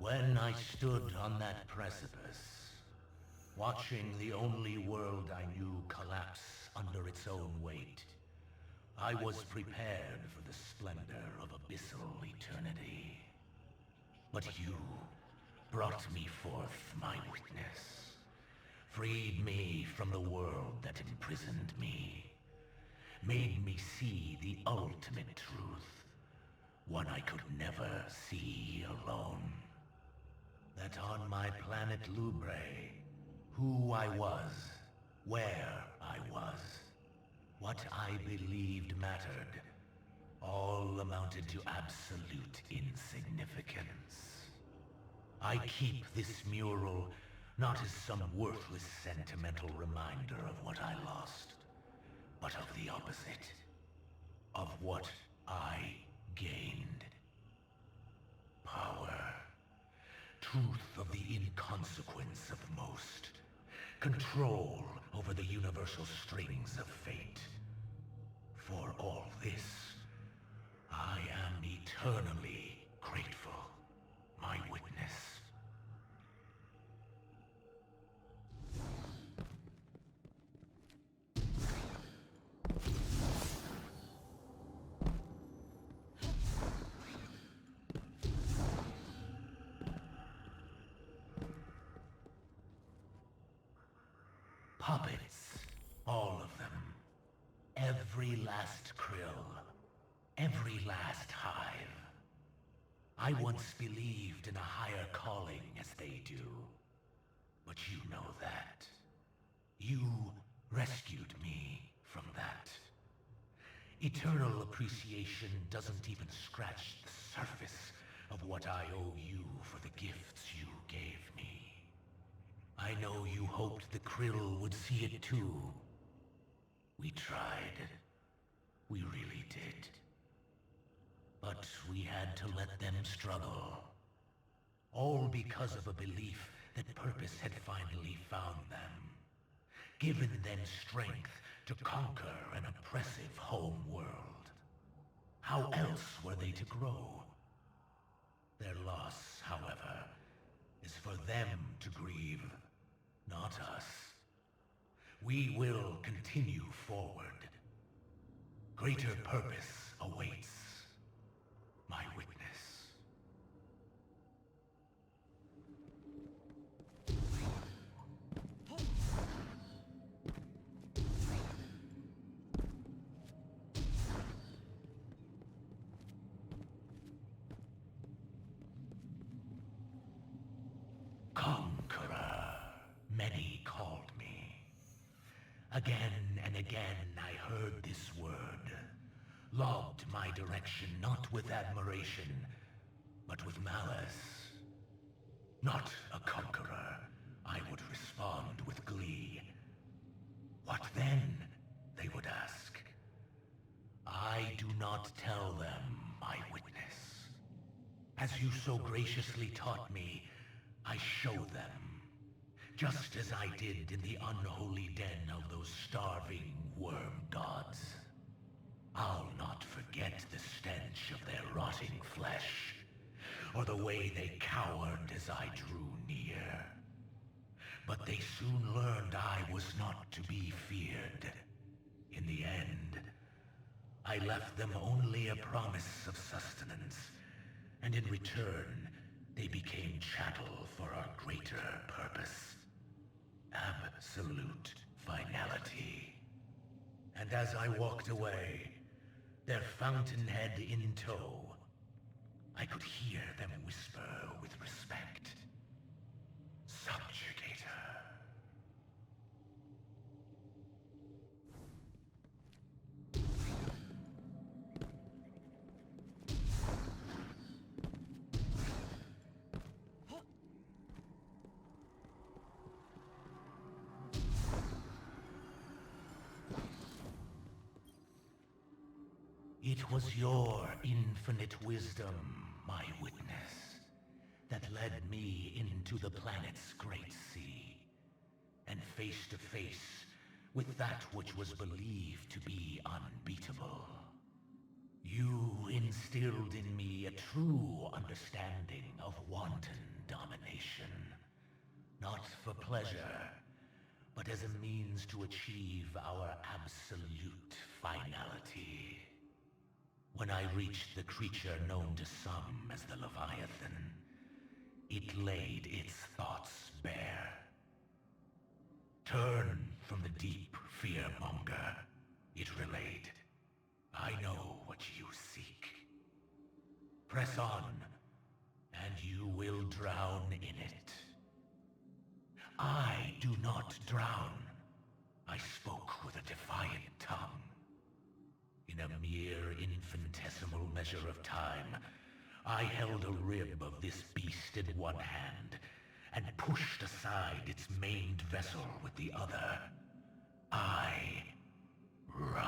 When I stood on that precipice, watching the only world I knew collapse under its own weight, I was prepared for the splendor of abyssal eternity. But you brought me forth, my witness, freed me from the world that imprisoned me, made me see the ultimate truth, one I could never see alone. That on my planet Lubre, who I was, where I was, what I believed mattered, all amounted to absolute insignificance. I keep this mural not as some worthless sentimental reminder of what I lost, but of the opposite, of what I gained. Power. Truth of the inconsequence of most. Control over the universal strings of fate. For all this, I am eternally grateful, my witness. Puppets, all of them. Every last krill, every last hive. I once believed in a higher calling as they do, but you know that. You rescued me from that. Eternal appreciation doesn't even scratch the surface of what I owe you for the gifts you gave me. I know you hoped the krill would see it too. We tried. We really did. But we had to let them struggle. All because of a belief that purpose had finally found them. Given them strength to conquer an oppressive home world. How else were they to grow? Their loss, however, is for them to grieve, not us. We will continue forward. Greater purpose awaits, my witness. Conqueror, many called me. Again and again I heard this word, logged my direction not with admiration, but with malice. Not a conqueror, I would respond with glee. What then, they would ask. I do not tell them, my witness. As you so graciously taught me, I show them, just as I did in the unholy den of those starving worm gods. I'll not forget the stench of their rotting flesh, or the way they cowered as I drew near. But they soon learned I was not to be feared. In the end, I left them only a promise of sustenance, and in return, they became chattel for our greater purpose. Absolute finality. And as I walked away, their fountainhead in tow, I could hear them whisper with respect. Subjugator. It was your infinite wisdom, my witness, that led me into the planet's great sea, and face to face with that which was believed to be unbeatable. You instilled in me a true understanding of wanton domination. Not for pleasure, but as a means to achieve our absolute finality. When I reached the creature known to some as the Leviathan, it laid its thoughts bare. Turn from the deep fearmonger, it relayed. I know what you seek. Press on, and you will drown in it. I do not drown. I spoke with a defiant tongue. In a mere infinitesimal measure of time, I held a rib of this beast in one hand, and pushed aside its maned vessel with the other. I rise.